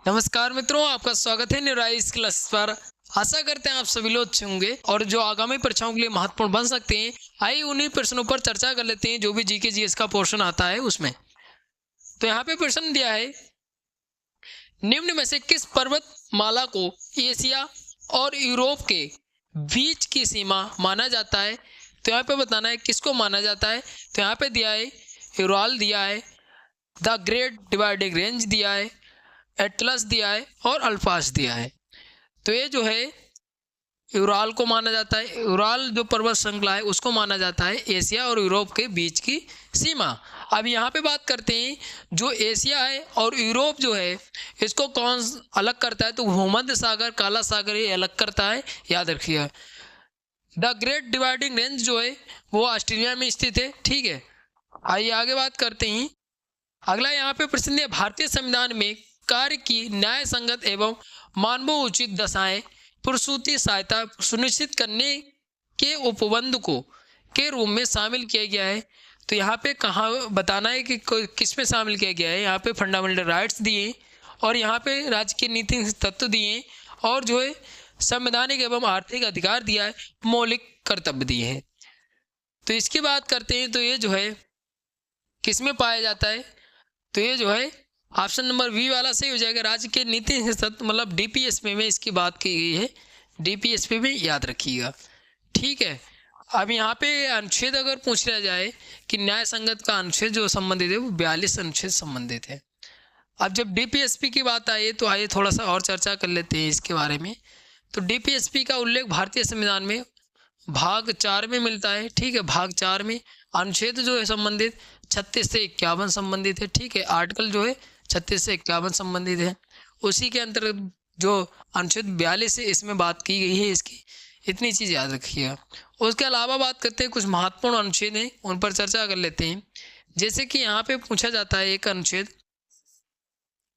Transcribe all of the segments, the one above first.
नमस्कार मित्रों, आपका स्वागत है न्यूराइज क्लास पर। आशा करते हैं आप सभी लोग अच्छे होंगे और जो आगामी परीक्षाओं के लिए महत्वपूर्ण बन सकते हैं। आइए उन्हीं प्रश्नों पर चर्चा कर लेते हैं जो भी जीके जीएस का पोर्शन आता है उसमें। तो यहाँ पे प्रश्न दिया है, निम्न में से किस पर्वत माला को एशिया और यूरोप के बीच की सीमा माना जाता है। तो यहाँ पे बताना है किसको माना जाता है। तो यहाँ पे दिया है यूराल दिया है, द ग्रेट डिवाइडिंग रेंज दिया है, एटलस दिया है और अल्पास दिया है। तो ये जो है यूराल को माना जाता है। यूराल जो पर्वत श्रृंखला है उसको माना जाता है एशिया और यूरोप के बीच की सीमा। अब यहाँ पे बात करते हैं, जो एशिया है और यूरोप जो है इसको कौन अलग करता है। तो भूमध्य सागर, काला सागर ये अलग करता है, याद रखिएगा। द ग्रेट डिवाइडिंग रेंज जो है वो ऑस्ट्रेलिया में स्थित है। ठीक है, आइए आगे बात करते हैं। अगला यहाँ पे प्रश्न है, भारतीय संविधान में कार्य की न्याय संगत एवं मानवोचित दशाएं प्रसूति सहायता सुनिश्चित करने के उपबंध को के रूप में शामिल किया गया है। तो यहाँ पे कहाँ बताना है कि किस में शामिल किया गया है। यहाँ पे फंडामेंटल राइट्स दिए और यहाँ पे राज्य के नीति तत्व दिए और जो है संवैधानिक एवं आर्थिक अधिकार दिया है, मौलिक कर्तव्य दिए हैं। तो इसकी बात करते हैं, तो ये जो है किस में पाया जाता है। तो ये जो है ऑप्शन नंबर बी वाला सही हो जाएगा। राज्य के नीति तत्व मतलब डीपीएसपी में इसकी बात की गई है, डीपीएसपी में, याद रखिएगा। ठीक है, अब यहाँ पे अनुच्छेद अगर पूछ लिया जाए कि न्याय संगत का अनुच्छेद जो संबंधित है वो 42 अनुच्छेद संबंधित है। अब जब डीपीएसपी की बात आई तो आइए थोड़ा सा और चर्चा कर लेते हैं इसके बारे में। तो डीपीएसपी का उल्लेख भारतीय संविधान में भाग 4 में मिलता है। ठीक है, भाग 4 में अनुच्छेद जो है संबंधित 36 से 51 संबंधित है। ठीक है, आर्टिकल जो है 36 से 51 संबंधित है। उसी के अंतर्गत जो अनुच्छेद 42 है इसमें बात की गई है इसकी, इतनी चीज़ याद रखिएगा। उसके अलावा बात करते हैं कुछ महत्वपूर्ण अनुच्छेद हैं, उन पर चर्चा कर लेते हैं। जैसे कि यहाँ पे पूछा जाता है एक अनुच्छेद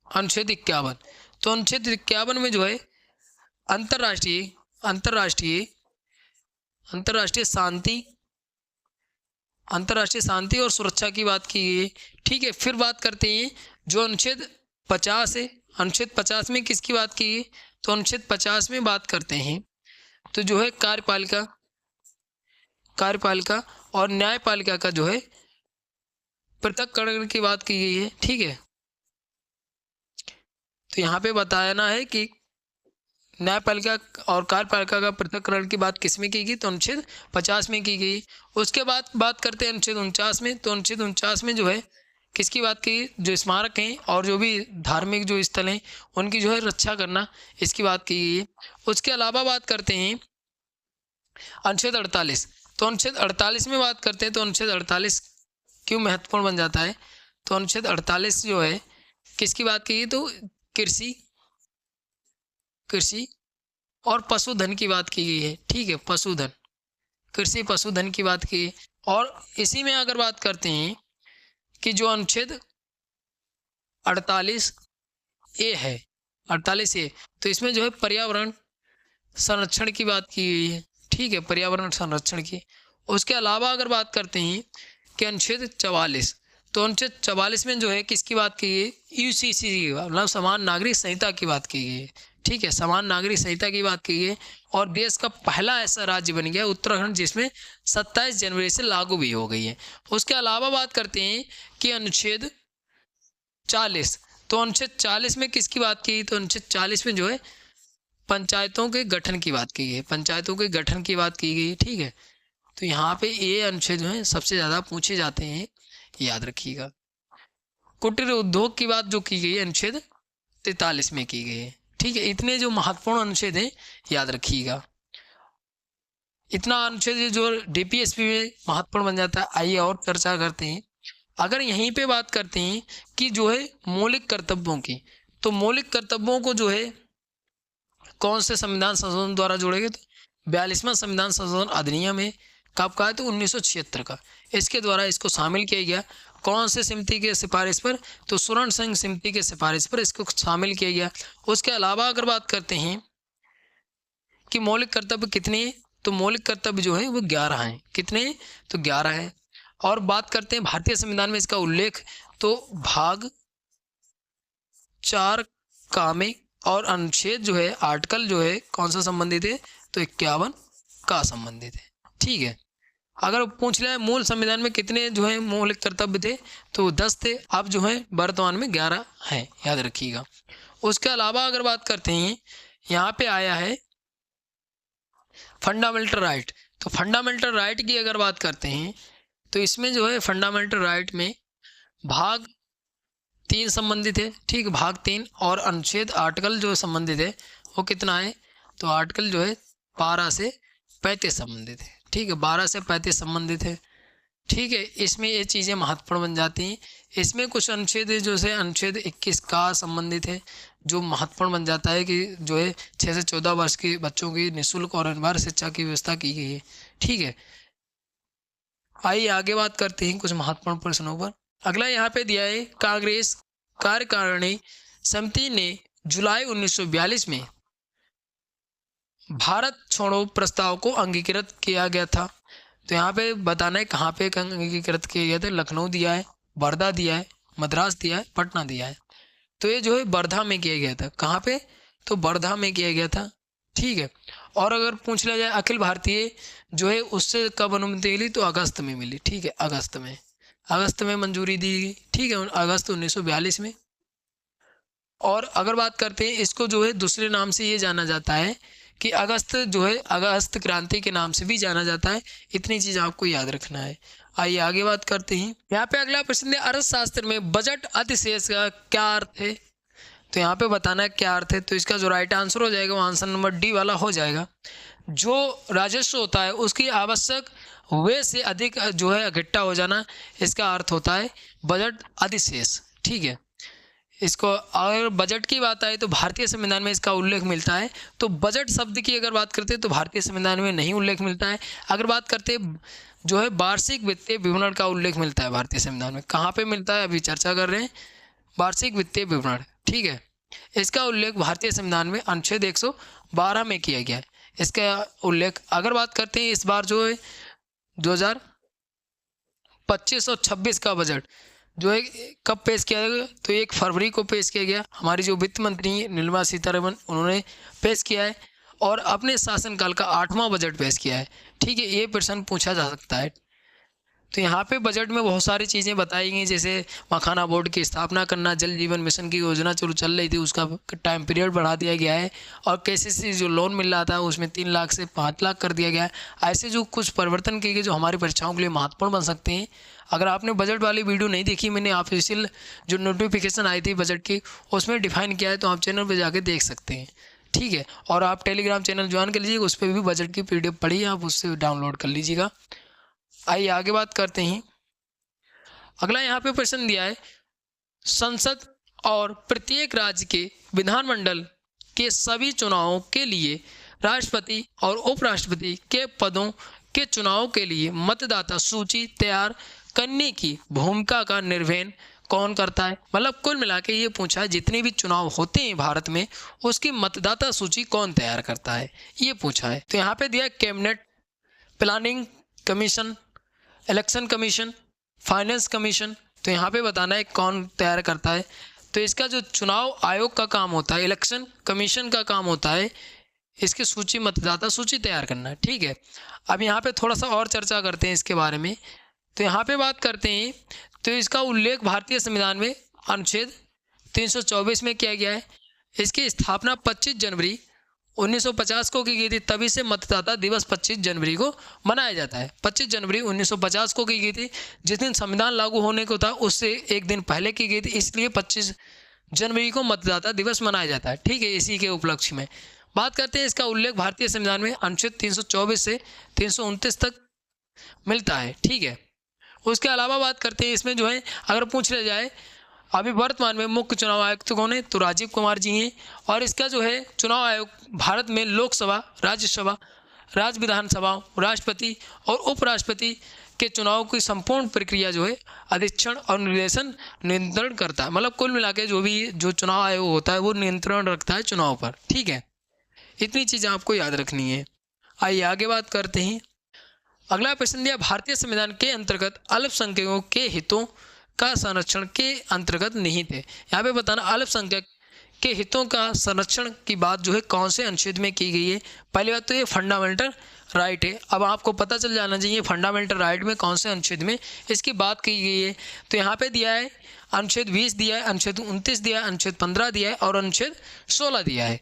51। तो अनुच्छेद 51 में जो है अंतर्राष्ट्रीय अंतर्राष्ट्रीय अंतर्राष्ट्रीय शांति और सुरक्षा की बात की गई है। ठीक है, फिर बात करते हैं जो अनुच्छेद 50 है। अनुच्छेद 50 में किसकी बात की गई। तो अनुच्छेद 50 में बात करते हैं तो जो है कार्यपालिका और न्यायपालिका का जो है पृथक्करण की बात की गई है। ठीक है, तो यहाँ पे बताना है कि न्यायपालिका और कार्यपालिका का पृथक्करण की बात किस में की गई। तो अनुच्छेद 50 में की गई। उसके बाद बात करते हैं अनुच्छेद 49 में। तो अनुच्छेद 49 में जो है किसकी बात की, जो स्मारक हैं और जो भी धार्मिक जो स्थल हैं उनकी जो है रक्षा करना, इसकी बात की गई है। उसके अलावा बात करते हैं अनुच्छेद 48। तो अनुच्छेद 48 में बात करते हैं तो अनुच्छेद 48 क्यों महत्वपूर्ण बन जाता है। तो अनुच्छेद 48 जो है किसकी बात की गई। तो कृषि और पशुधन की बात की गई है। ठीक है, पशुधन, कृषि पशुधन की बात की। और इसी में अगर बात करते हैं कि जो अनुच्छेद 48 ए है, 48 ए, तो इसमें जो है पर्यावरण संरक्षण की बात की गई है। ठीक है, पर्यावरण संरक्षण की। उसके अलावा अगर बात करते हैं कि अनुच्छेद 44, तो अनुच्छेद 44 में जो है किसकी बात की गई, यूसीसी की, मतलब समान नागरिक संहिता की बात की गई है। ठीक है, समान नागरिक संहिता की बात की गई। और देश का पहला ऐसा राज्य बन गया उत्तराखंड जिसमें 27 जनवरी से लागू भी हो गई है। उसके अलावा बात करते हैं कि अनुच्छेद 40, तो अनुच्छेद 40 में किसकी बात की। तो अनुच्छेद 40 में जो है पंचायतों के गठन की बात की गई, पंचायतों के गठन की बात की गई। ठीक है, तो यहाँ पे ये अनुच्छेद जो है सबसे ज़्यादा पूछे जाते हैं, याद रखिएगा। कुटीर उद्योग की बात जो की गई है अनुच्छेद 43 में की गई है। ठीक है, इतने जो महत्वपूर्ण अनुच्छेद हैं याद रखिएगा। इतना अनुच्छेद जो डीपीएसपी में महत्वपूर्ण बन जाता है। आइए और चर्चा करते हैं। अगर यहीं पे बात करते हैं कि जो है मौलिक कर्तव्यों की, तो मौलिक कर्तव्यों को जो है कौन से संविधान संशोधन द्वारा जोड़े गए। तो 42वां संविधान संशोधन अधिनियम है, कब का है। तो 1976 का, इसके द्वारा इसको शामिल किया गया। कौन से समिति के सिफारिश पर। तो स्वर्ण संघ समिति के सिफारिश पर इसको शामिल किया गया। उसके अलावा अगर बात करते हैं कि मौलिक कर्तव्य कितने हैं, तो मौलिक कर्तव्य जो है वो 11 हैं। कितने, तो 11 है। और बात करते हैं भारतीय संविधान में इसका उल्लेख, तो भाग 4 का में और अनुच्छेद जो है आर्टिकल जो है कौन सा संबंधित है, तो 51 का संबंधित है। ठीक है, अगर पूछ लिया मूल संविधान में कितने जो है मौलिक कर्तव्य थे, तो 10 थे, अब जो है वर्तमान में 11 हैं, याद रखिएगा। उसके अलावा अगर बात करते हैं, यहाँ पे आया है फंडामेंटल राइट। तो फंडामेंटल राइट की अगर बात करते हैं तो इसमें जो है फंडामेंटल राइट में भाग 3 संबंधित है। ठीक, भाग 3 और अनुच्छेद आर्टिकल जो संबंधित है वो कितना है, तो आर्टिकल जो है 12 से 35 संबंधित है। ठीक है, 12 से 35 संबंधित है। ठीक है, इसमें ये चीज़ें महत्वपूर्ण बन जाती हैं। इसमें कुछ अनुच्छेद है जो से अनुच्छेद 21 का संबंधित है, जो महत्वपूर्ण बन जाता है कि जो है 6 से 14 वर्ष के बच्चों की निःशुल्क और अनिवार्य शिक्षा की व्यवस्था की गई है। ठीक है, आइए आगे बात करते हैं कुछ महत्वपूर्ण प्रश्नों पर। अगला यहाँ पे दिया है, कांग्रेस कार्यकारिणी समिति ने जुलाई 1942 में भारत छोड़ो प्रस्ताव को अंगीकृत किया गया था। तो यहाँ पे बताना है कहाँ पे अंगीकृत किया गया था। लखनऊ दिया है, वर्धा दिया है, मद्रास दिया है, पटना दिया है। तो ये जो है वर्धा में किया गया था। कहाँ पे, तो वर्धा में किया गया था। ठीक है, और अगर पूछ लिया जाए अखिल भारतीय जो है उससे कब अनुमति मिली, तो अगस्त में मिली। ठीक है, अगस्त में मंजूरी दी गई। ठीक है, अगस्त 1942 में। और अगर बात करते हैं, इसको जो है दूसरे नाम से ये जाना जाता है कि अगस्त जो है अगस्त क्रांति के नाम से भी जाना जाता है। इतनी चीज़ आपको याद रखना है। आइए आगे बात करते हैं। यहाँ पे अगला प्रश्न है, अर्थशास्त्र में बजट अधिशेष का क्या अर्थ है। तो यहाँ पे बताना है क्या अर्थ है। तो इसका जो राइट आंसर हो जाएगा वो आंसर नंबर डी वाला हो जाएगा। जो राजस्व होता है उसकी आवश्यक व्यय से अधिक जो है इकट्ठा हो जाना, इसका अर्थ होता है बजट अधिशेष। ठीक है, इसको अगर बजट की बात आए तो भारतीय संविधान में इसका उल्लेख मिलता है। तो बजट शब्द की अगर बात करते हैं तो भारतीय संविधान में नहीं उल्लेख मिलता है। अगर बात करते हैं जो है वार्षिक वित्तीय विवरण का उल्लेख मिलता है भारतीय संविधान में। कहाँ पे मिलता है, अभी चर्चा कर रहे हैं, वार्षिक वित्तीय विवरण। ठीक है, इसका उल्लेख भारतीय संविधान में अनुच्छेद 112 में किया गया है। इसका उल्लेख अगर बात करते हैं, इस बार जो है 2025 और 26 का बजट जो है कब पेश किया गया, तो 1 फरवरी को पेश किया गया। हमारी जो वित्त मंत्री हैं निर्मला सीतारमण, उन्होंने पेश किया है और अपने शासनकाल का 8वां बजट पेश किया है। ठीक है, ये प्रश्न पूछा जा सकता है। तो यहाँ पे बजट में बहुत सारी चीज़ें बताई गई, जैसे मखाना बोर्ड की स्थापना करना, जल जीवन मिशन की योजना चल रही थी उसका टाइम पीरियड बढ़ा दिया गया है, और केसीसी जो लोन मिल रहा था उसमें 3 लाख से 5 लाख कर दिया गया है। ऐसे जो कुछ परिवर्तन किए गए जो हमारी परीक्षाओं के लिए महत्वपूर्ण बन सकते हैं। अगर आपने बजट वाली वीडियो नहीं देखी, मैंने ऑफिशियल जो नोटिफिकेशन आई थी बजट की उसमें डिफाइन किया है, तो आप चैनल पर जाके देख सकते हैं। ठीक है, और आप टेलीग्राम चैनल ज्वाइन कर लीजिएगा, उस पर भी बजट की PDF पढ़ी आप उससे डाउनलोड कर लीजिएगा। आइए आगे बात करते हैं। अगला यहाँ पे प्रश्न दिया है, संसद और प्रत्येक राज्य के विधानमंडल के सभी चुनावों के लिए राष्ट्रपति और उपराष्ट्रपति के पदों के चुनाव के लिए मतदाता सूची तैयार करने की भूमिका का निर्वहन कौन करता है। मतलब कुल मिला के ये पूछा है, जितने भी चुनाव होते हैं भारत में उसकी मतदाता सूची कौन तैयार करता है, ये पूछा है। तो यहाँ पे दिया cabinet, planning commission, election commission, finance commission. तो यहाँ पे बताना है कौन तैयार करता है। तो इसका जो चुनाव आयोग का काम होता है, इलेक्शन कमीशन का काम होता है इसकी सूची, मतदाता सूची तैयार करना। ठीक है, अब यहाँ पे थोड़ा सा और चर्चा करते हैं इसके बारे में। तो यहाँ पे बात करते हैं, तो इसका उल्लेख भारतीय संविधान में अनुच्छेद 324 में किया गया है। इसकी स्थापना 25 जनवरी 1950 को की गई थी, तभी से मतदाता दिवस 25 जनवरी को मनाया जाता है। 25 जनवरी 1950 को की गई थी, जिस दिन संविधान लागू होने को था उससे एक दिन पहले की गई थी, इसलिए 25 जनवरी को मतदाता दिवस मनाया जाता है। ठीक है, इसी के उपलक्ष्य में बात करते हैं। इसका उल्लेख भारतीय संविधान में अनुच्छेद 324 से 329 तक मिलता है। ठीक है, उसके अलावा बात करते हैं, इसमें जो है अगर पूछ लिया जाए अभी वर्तमान में मुख्य चुनाव आयुक्त कौन है, तो राजीव कुमार जी हैं। और इसका जो है चुनाव आयोग भारत में लोकसभा, राज्यसभा, राज्य विधानसभाओं, राष्ट्रपति और उपराष्ट्रपति के चुनाव की संपूर्ण प्रक्रिया जो है अधीक्षण और निर्देशन नियंत्रण करता है। मतलब कुल मिला के जो चुनाव आयोग होता है वो नियंत्रण रखता है चुनाव पर। ठीक है, इतनी चीज़ें आपको याद रखनी है। आइए आगे बात करते हैं। अगला प्रश्न दिया, भारतीय संविधान के अंतर्गत अल्पसंख्यकों के हितों का संरक्षण के अंतर्गत निहित है। यहाँ पे बताना अल्पसंख्यक के हितों का संरक्षण की बात जो है कौन से अनुच्छेद में की गई है? पहली बात तो ये फंडामेंटल राइट है। अब आपको पता चल जाना चाहिए फंडामेंटल राइट में कौन से अनुच्छेद में इसकी बात की गई है। तो यहाँ पे दिया है अनुच्छेद 20 दिया है, अनुच्छेद 29 दिया है, अनुच्छेद 15 दिया है और अनुच्छेद 16 दिया है।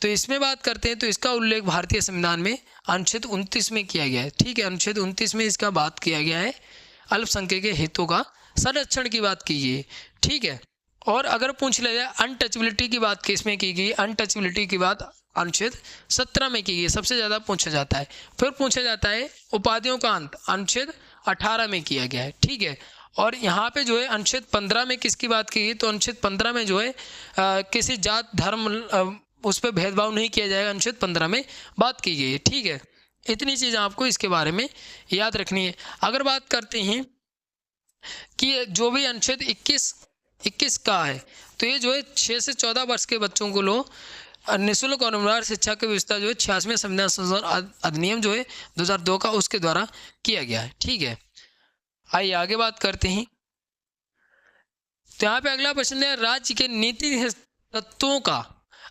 तो इसमें बात करते हैं तो इसका उल्लेख भारतीय संविधान में अनुच्छेद 29 में किया गया है। ठीक है, अनुच्छेद 29 में इसका बात किया गया है, अल्पसंख्यक के हितों का संरक्षण की बात की गई है। ठीक है, और अगर पूछ लिया जाए अनटचेबिलिटी की बात किसमें की गई? अनटचेबिलिटी की बात अनुच्छेद 17 में की गई, सबसे ज़्यादा पूछा जाता है। फिर पूछा जाता है उपाधियों का अंत, अनुच्छेद 18 में किया गया है। ठीक है, और यहाँ पे जो है अनुच्छेद 15 में किसकी बात की गई? तो अनुच्छेद 15 में जो है किसी जात धर्म उस पर भेदभाव नहीं किया जाएगा, अनुच्छेद 15 में बात की गई है। ठीक है, इतनी चीज़ आपको इसके बारे में याद रखनी है। अगर बात करते हैं कि जो भी अनुच्छेद 21 का है, तो ये जो है 6 से 14 वर्ष के बच्चों को लो निःशुल्क और अनिवार्य शिक्षा की व्यवस्था जो है 86वें संविधान संशोधन अधिनियम जो है 2002 का उसके द्वारा किया गया है। ठीक है, आइए आगे बात करते हैं। तो यहाँ पे अगला प्रश्न है, राज्य के नीति तत्वों का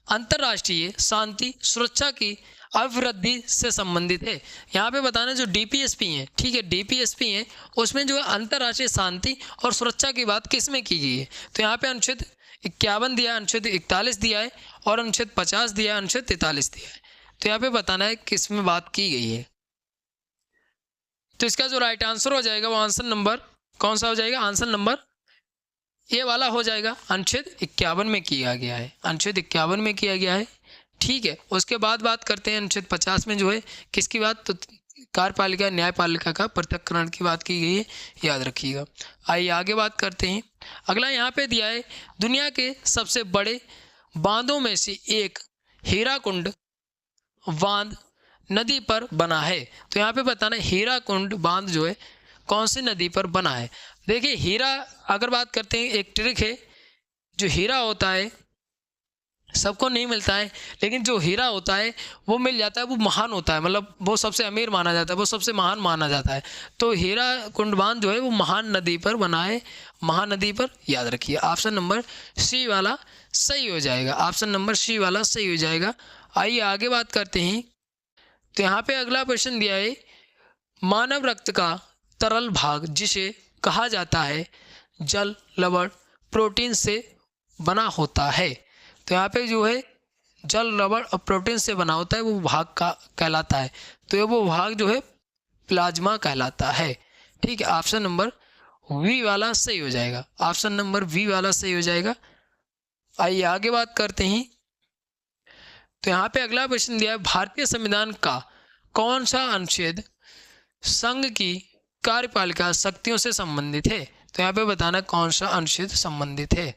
अंतर्राष्ट्रीय शांति सुरक्षा की अभिवृद्धि से संबंधित है। यहाँ पे बताना जो डीपीएसपी है, ठीक है, डीपीएसपी है उसमें जो है अंतर्राष्ट्रीय शांति और सुरक्षा की बात किस में की गई है? तो यहाँ पे अनुच्छेद 51 दिया है, अनुच्छेद 41 दिया है और अनुच्छेद 50 दिया है, अनुच्छेद 43 दिया है। तो यहाँ पे बताना है किस में बात की गई है। तो इसका जो राइट आंसर हो जाएगा वो आंसर नंबर कौन सा हो जाएगा? आंसर नंबर ये वाला हो जाएगा, अनुच्छेद 51 में किया गया है, अनुच्छेद 51 में किया गया है। ठीक है, उसके बाद बात करते हैं अनुच्छेद 50 में जो है किसकी बात? तो कार्यपालिका न्यायपालिका का पृथक्करण की बात की गई है, याद रखिएगा। आइए आगे बात करते हैं। अगला यहाँ पे दिया है दुनिया के सबसे बड़े बांधों में से एक हीराकुंड बांध नदी पर बना है। तो यहाँ पे बताना है हीराकुंड बांध जो है कौन सी नदी पर बना है। देखिए हीरा अगर बात करते हैं एक ट्रिक है, जो हीरा होता है सबको नहीं मिलता है, लेकिन जो हीरा होता है वो मिल जाता है, वो महान होता है, मतलब वो सबसे अमीर माना जाता है, वो सबसे महान माना जाता है। तो हीरा कुंड बांध जो है वो महान नदी पर बना है, महानदी पर, याद रखिए। ऑप्शन नंबर सी वाला सही हो जाएगा, ऑप्शन नंबर सी वाला सही हो जाएगा। आइए आगे बात करते हैं। तो यहाँ पे अगला क्वेश्चन दिया है मानव रक्त का तरल भाग जिसे कहा जाता है जल लवण प्रोटीन से बना होता है। तो यहाँ पे जो है जल लवण और प्रोटीन से बना होता है वो भाग का कहलाता है। तो ये वो भाग जो है प्लाज्मा कहलाता है। ठीक है, ऑप्शन नंबर वी वाला सही हो जाएगा, ऑप्शन नंबर वी वाला सही हो जाएगा। आइए आगे बात करते हैं। तो यहाँ पे अगला क्वेश्चन दिया है भारतीय संविधान का कौन सा अनुच्छेद संघ की कार्यपालिका शक्तियों से संबंधित है। तो यहाँ पे बताना कौन सा अनुच्छेद संबंधित है।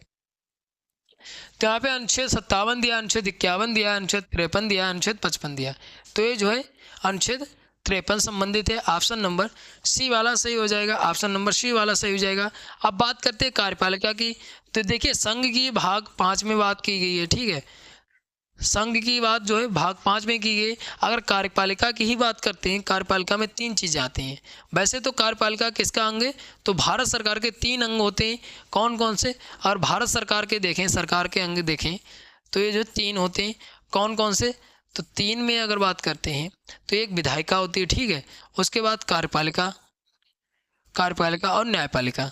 तो यहाँ पे अनुच्छेद 57 दिया, अनुच्छेद 51 दिया, अनुच्छेद 53 दिया, अनुच्छेद 55 दिया। तो ये जो है अनुच्छेद 53 संबंधित है, ऑप्शन नंबर सी वाला सही हो जाएगा, ऑप्शन नंबर सी वाला सही हो जाएगा। अब बात करते हैं कार्यपालिका की। तो देखिए संघ की भाग 5 में बात की गई है। ठीक है, संघ की बात जो है भाग 5 में की गई। अगर कार्यपालिका की ही बात करते हैं, कार्यपालिका में 3 चीज़ें आती हैं। वैसे तो कार्यपालिका किसका अंग है? तो भारत सरकार के 3 अंग होते हैं। कौन कौन से? और भारत सरकार के देखें, सरकार के अंग देखें तो ये जो 3 होते हैं, कौन कौन से? तो 3 में अगर बात करते हैं तो एक विधायिका होती है, ठीक है, उसके बाद कार्यपालिका और न्यायपालिका,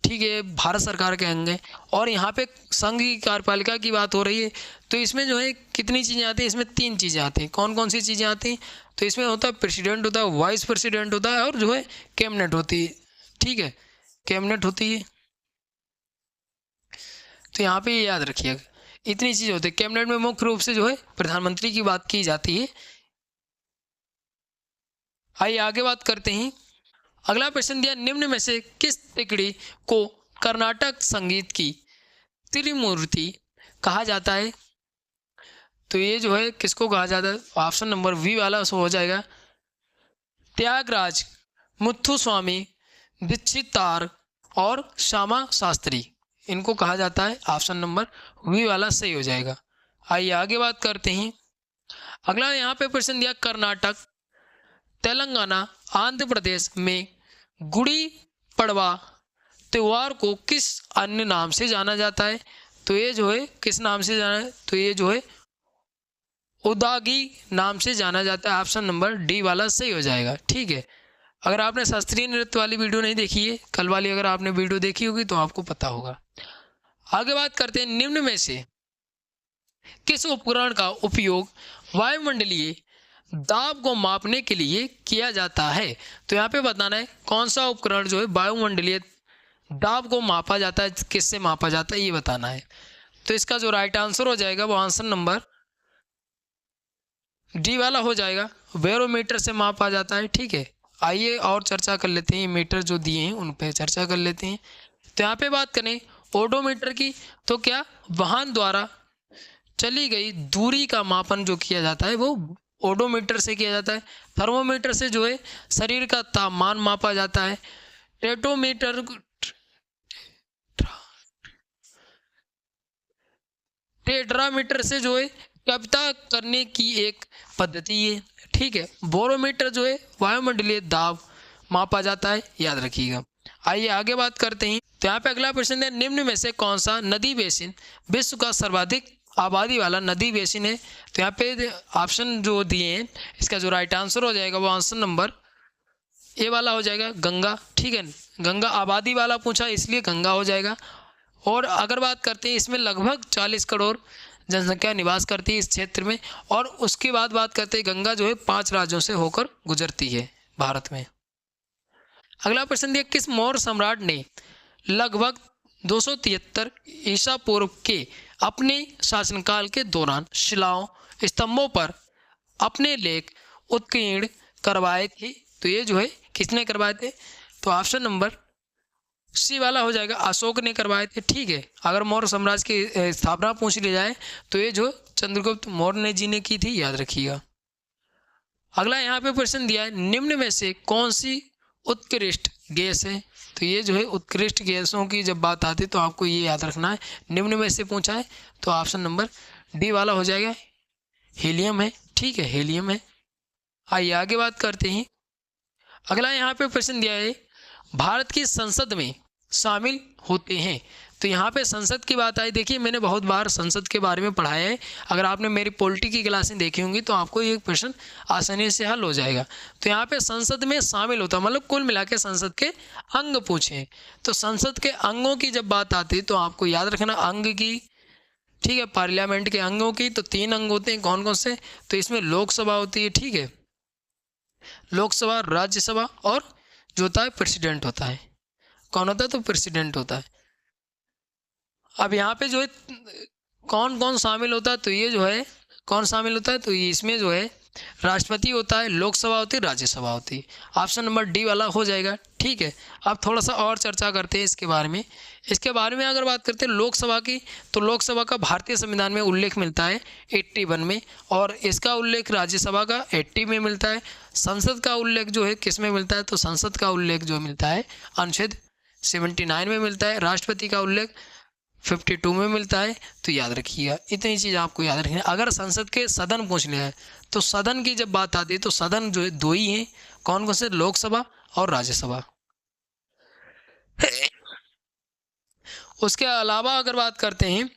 ठीक है, भारत सरकार के अंग है। और यहाँ पे संघ की कार्यपालिका की बात हो रही है, तो इसमें जो है कितनी चीज़ें आती हैं? इसमें 3 चीज़ें आती हैं। कौन कौन सी चीज़ें आती हैं? तो इसमें होता है प्रेसिडेंट होता है, वाइस प्रेसिडेंट होता है और जो है कैबिनेट होती है। ठीक है, कैबिनेट होती है। तो यहाँ पे याद रखिएगा इतनी चीज़ होती है। कैबिनेट में मुख्य रूप से जो है प्रधानमंत्री की बात की जाती है। आइए आगे बात करते हैं। अगला प्रश्न दिया निम्न में से किस तिकड़ी को कर्नाटक संगीत की त्रिमूर्ति कहा जाता है। तो ये जो है किसको कहा जाता है? ऑप्शन नंबर वी वाला सो हो जाएगा, त्यागराज, मुथुस्वामी दीक्षितार और श्यामा शास्त्री, इनको कहा जाता है। ऑप्शन नंबर वी वाला सही हो जाएगा। आइए आगे बात करते हैं। अगला यहाँ पे प्रश्न दिया कर्नाटक, तेलंगाना, आंध्र प्रदेश में गुड़ी पड़वा त्यौहार को किस अन्य नाम से जाना जाता है। तो ये जो है किस नाम से जाना है, तो ये जो है उदागी नाम से जाना जाता है। ऑप्शन नंबर डी वाला सही हो जाएगा। ठीक है, अगर आपने शास्त्रीय नृत्य वाली वीडियो नहीं देखी है, कल वाली अगर आपने वीडियो देखी होगी तो आपको पता होगा। आगे बात करते हैं, निम्न में से किस उपकरण का उपयोग वायुमंडलीय दाब को मापने के लिए किया जाता है। तो यहाँ पे बताना है कौन सा उपकरण जो है वायुमंडलीय दाब को मापा जाता है, किससे मापा जाता है, ये बताना है। तो इसका जो राइट आंसर हो जाएगा वो आंसर नंबर डी वाला हो जाएगा, बैरोमीटर से मापा जाता है। ठीक है, आइए और चर्चा कर लेते हैं, मीटर जो दिए हैं उन पे चर्चा कर लेते हैं। तो यहाँ पे बात करें ओडोमीटर की, तो क्या वाहन द्वारा चली गई दूरी का मापन जो किया जाता है वो ओडोमीटर से किया जाता है। थर्मोमीटर से जो है शरीर का तापमान मापा जाता है। टेटोमीटर टेट्रामीटर से जो है कविता करने की एक पद्धति है। ठीक है, बोरोमीटर जो है वायुमंडलीय दाब मापा जाता है, याद रखिएगा। आइए आगे बात करते हैं। तो यहाँ पे अगला प्रश्न है, निम्न में से कौन सा नदी बेसिन विश्व का सर्वाधिक आबादी वाला नदी बेसिन है। तो यहाँ पे ऑप्शन जो दिए हैं, इसका जो राइट आंसर हो जाएगा वो आंसर नंबर ए वाला हो जाएगा, गंगा। ठीक है, गंगा आबादी वाला पूछा इसलिए गंगा हो जाएगा। और अगर बात करते हैं, इसमें लगभग 40 करोड़ जनसंख्या निवास करती है इस क्षेत्र में। और उसके बाद बात करते हैं, गंगा जो है 5 राज्यों से होकर गुजरती है भारत में। अगला प्रश्न दिया, किस मौर्य सम्राट ने लगभग 273 ईसा पूर्व के अपने शासनकाल के दौरान शिलाओं स्तंभों पर अपने लेख उत्कीर्ण करवाए थे। तो ये जो है किसने करवाए थे, तो ऑप्शन नंबर सी वाला हो जाएगा, अशोक ने करवाए थे। ठीक है, अगर मौर्य साम्राज्य की स्थापना पूछ ली जाए तो ये जो चंद्रगुप्त मौर्य जी ने की थी, याद रखिएगा। अगला यहाँ पे प्रश्न दिया है, निम्न में से कौन सी उत्कृष्ट गैस है। तो ये जो है उत्कृष्ट गैसों की जब बात आती है तो आपको ये याद रखना है, निम्न में से पूछा है तो ऑप्शन नंबर डी वाला हो जाएगा, हीलियम है। ठीक है, हीलियम है। आइए आगे बात करते हैं। अगला यहाँ पे प्रश्न दिया है, भारत की संसद में शामिल होते हैं। तो यहाँ पे संसद की बात आई, देखिए मैंने बहुत बार संसद के बारे में पढ़ाया है। अगर आपने मेरी पॉलिटी की क्लासें देखी होंगी तो आपको ये प्रश्न आसानी से हल हो जाएगा। तो यहाँ पे संसद में शामिल होता मतलब कुल मिला के संसद के अंग पूछे। तो संसद के अंगों की जब बात आती है तो आपको याद रखना अंग की। ठीक है, पार्लियामेंट के अंगों की तो 3 अंग होते हैं, कौन कौन से, तो इसमें लोकसभा होती है। ठीक है, लोकसभा, राज्यसभा और जो होता है प्रेसिडेंट होता है। कौन होता है, तो प्रेसिडेंट होता है। अब यहाँ पे जो है कौन कौन शामिल होता है, तो ये जो है कौन शामिल होता है, तो ये इसमें जो है राष्ट्रपति होता है, लोकसभा होती है, राज्यसभा होती है। ऑप्शन नंबर डी वाला हो जाएगा। ठीक है, अब थोड़ा सा और चर्चा करते हैं इसके बारे में। इसके बारे में अगर बात करते हैं लोकसभा की, तो लोकसभा का भारतीय संविधान में उल्लेख मिलता है 81 में, और इसका उल्लेख राज्यसभा का 80 में मिलता है। संसद का उल्लेख जो है किस में मिलता है, तो संसद का उल्लेख जो मिलता है अनुच्छेद 79 में मिलता है। राष्ट्रपति का उल्लेख 52 में मिलता है। तो याद रखिएगा, इतनी चीज़ आपको याद रखनी है। अगर संसद के सदन पूछ लिया है तो सदन की जब बात आती है तो सदन जो है 2 ही हैं, कौन कौन से, लोकसभा और राज्यसभा। उसके अलावा अगर बात करते हैं,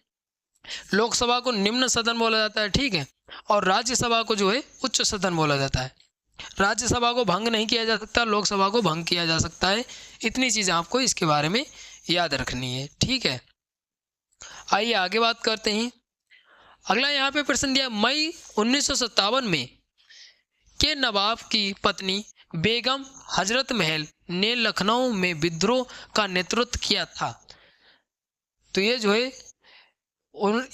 लोकसभा को निम्न सदन बोला जाता है। ठीक है, और राज्यसभा को जो है उच्च सदन बोला जाता है। राज्यसभा को भंग नहीं किया जा सकता, लोकसभा को भंग किया जा सकता है। इतनी चीज़ आपको इसके बारे में याद रखनी है। ठीक है, आइए आगे बात करते हैं। अगला यहाँ पे प्रश्न दिया, मई 1957 में के नवाब की पत्नी बेगम हजरत महल ने लखनऊ में विद्रोह का नेतृत्व किया था। तो ये जो है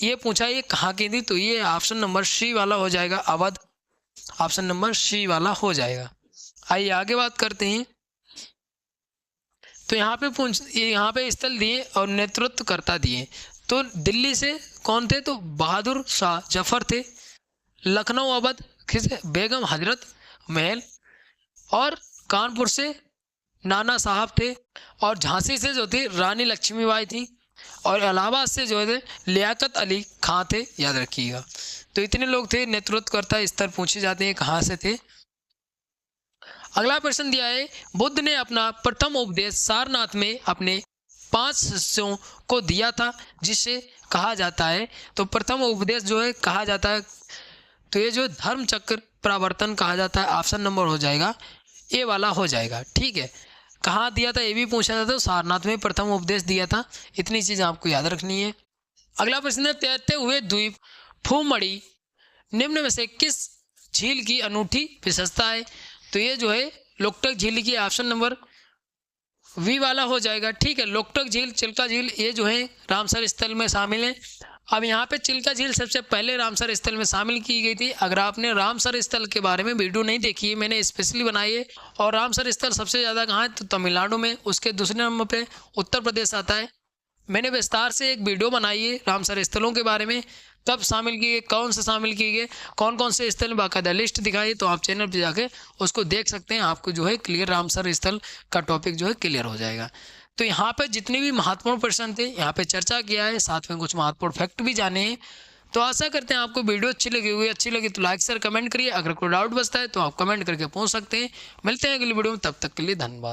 ये पूछा ये कहाँ की थी, तो ये ऑप्शन नंबर सी वाला हो जाएगा, अवध। ऑप्शन नंबर सी वाला हो जाएगा। आइए आगे बात करते हैं। तो यहाँ पे स्थल दिए और नेतृत्वकर्ता दिए। तो दिल्ली से कौन थे, तो बहादुर शाह जफर थे। लखनऊ अवध किसे, बेगम हजरत महल। और कानपुर से नाना साहब थे। और झांसी से जो थी रानी लक्ष्मीबाई थी। और इलाहाबाद से जो थे लियाकत अली खां थे, याद रखिएगा। तो इतने लोग थे नेतृत्वकर्ता, स्तर पूछे जाते हैं कहाँ से थे। अगला प्रश्न दिया है, बुद्ध ने अपना प्रथम उपदेश सारनाथ में अपने 5 शिष्यों को दिया था, जिसे कहा जाता है, तो प्रथम उपदेश जो है कहा जाता है, तो ये जो धर्म चक्र प्रवर्तन कहा जाता है, ऑप्शन नंबर हो जाएगा ए वाला हो जाएगा। ठीक है, कहाँ दिया था ये भी पूछा था, तो सारनाथ में प्रथम उपदेश दिया था। इतनी चीज़ आपको याद रखनी है। अगला प्रश्न है, तैरते हुए द्वीप फूमड़ी निम्न में से किस झील की अनूठी विशेषता है? तो ये जो है लोकटक झील की, ऑप्शन नंबर वी वाला हो जाएगा। ठीक है, लोकटक झील, चिल्का झील, ये जो है रामसर स्थल में शामिल है। अब यहाँ पे चिल्का झील सबसे पहले रामसर स्थल में शामिल की गई थी। अगर आपने रामसर स्थल के बारे में वीडियो नहीं देखी है, मैंने स्पेशली बनाई है। और रामसर स्थल सबसे ज़्यादा कहाँ है, तो तमिलनाडु में। उसके दूसरे नंबर पे उत्तर प्रदेश आता है। मैंने विस्तार से एक वीडियो बनाई है रामसर स्थलों के बारे में, कब शामिल किए गए, कौन से शामिल किए गए, कौन कौन से स्थल, बाकायदा लिस्ट दिखाई, तो आप चैनल पर जाके उसको देख सकते हैं। आपको जो है क्लियर रामसर स्थल का टॉपिक जो है क्लियर हो जाएगा। तो यहाँ पे जितने भी महत्वपूर्ण प्रश्न थे यहाँ पे चर्चा किया है, साथ में कुछ महत्वपूर्ण फैक्ट भी जाने हैं। तो आशा करते हैं आपको वीडियो अच्छी लगी हुई, अच्छी लगी तो लाइक शेयर कमेंट करिए। अगर कोई डाउट बचता है तो आप कमेंट करके पूछ सकते हैं। मिलते हैं अगली वीडियो में, तब तक के लिए धन्यवाद।